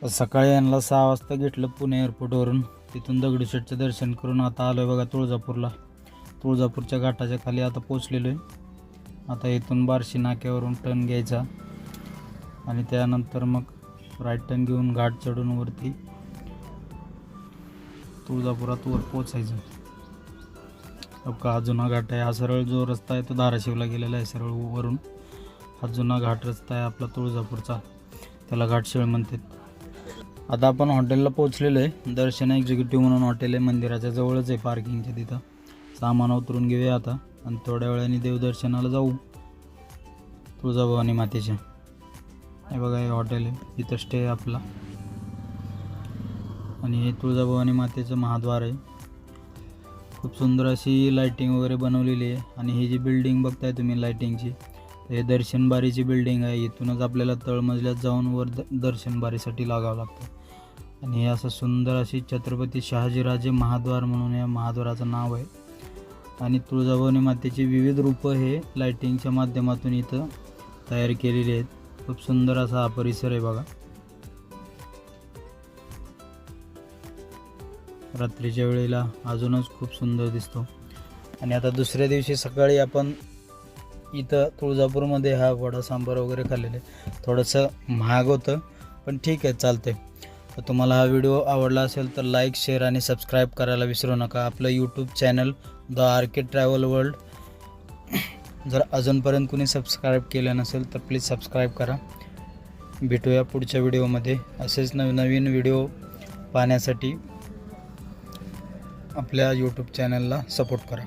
सकाळी यांना 6 वाजता घेतलं पुणे एअरपोर्टवरून. तिथून दगडूशेठचं दर्शन करून आता आलो आहे बघा तुळजापूरला. तुळजापूरच्या घाटाच्या खाली आता पोचलेलो आहे. आता इथून बार्शी नाक्यावरून टर्न घ्यायचा आणि त्यानंतर मग राईट टर्न घेऊन घाट चढून वरती तुळजापुरात वर पोचायचं. हा जुना घाट आहे. हा सरळ जो रस्ता आहे तो धाराशिवला गेलेला आहे सरळ वरून. हा जुना घाट रस्ता आहे आपला तुळजापूरचा, त्याला घाटशिळ म्हणतात. आता आपण हॉटेलला पोहोचलेलो आहे. दर्शन एक्झिक्युटिव्ह म्हणून हॉटेल आहे, मंदिराच्या जवळच आहे, पार्किंगच्या तिथं. सामान उतरून घेऊया आता आणि थोड्या वेळाने देवदर्शनाला जाऊ तुळजाभवानी मातेच्या. हे बघा हे हॉटेल आहे, इथं स्टे आहे आपला. आणि हे तुळजाभवानी मातेचं महाद्वार आहे. खूप सुंदर अशी लाईटिंग वगैरे बनवलेली आहे. आणि ही जी बिल्डिंग बघताय तुम्ही लाईटिंगची, हे दर्शनबारीची बिल्डिंग आहे. इथूनच आपल्याला तळमजल्यात जाऊन वर दर्शनबारीसाठी लागावं लागतं. आणि हे असं सुंदर अशी छत्रपती शहाजीराजे महाद्वार म्हणून या महाद्वाराचं नाव आहे. आणि तुळजाभवानी मातेची विविध रूपं हे लाईटिंगच्या माध्यमातून इथं तयार केलेली आहेत. खूप सुंदर असा हा परिसर आहे बघा. रात्रीच्या वेळेला अजूनच खूप सुंदर दिसतो. आणि आता दुसऱ्या दिवशी सकाळी आपण इथं तुळजापूरमध्ये हा वडा सांबार वगैरे खाल्लेले. थोडंसं महाग होतं पण ठीक आहे, चालते. तर तुम्हाला हा व्हिडिओ आवडला असेल तर लाईक, शेअर आणि सबस्क्राईब करायला विसरू नका. आपलं YouTube channel the R K. Travel world जर अजूनपर्यंत कुणी सबस्क्राईब केलं नसेल तर प्लीज सबस्क्राईब करा. भेटूया पुढच्या व्हिडिओमध्ये. असेच नवीन व्हिडिओ पाहण्यासाठी आपल्या यूट्यूब चॅनलला सपोर्ट करा.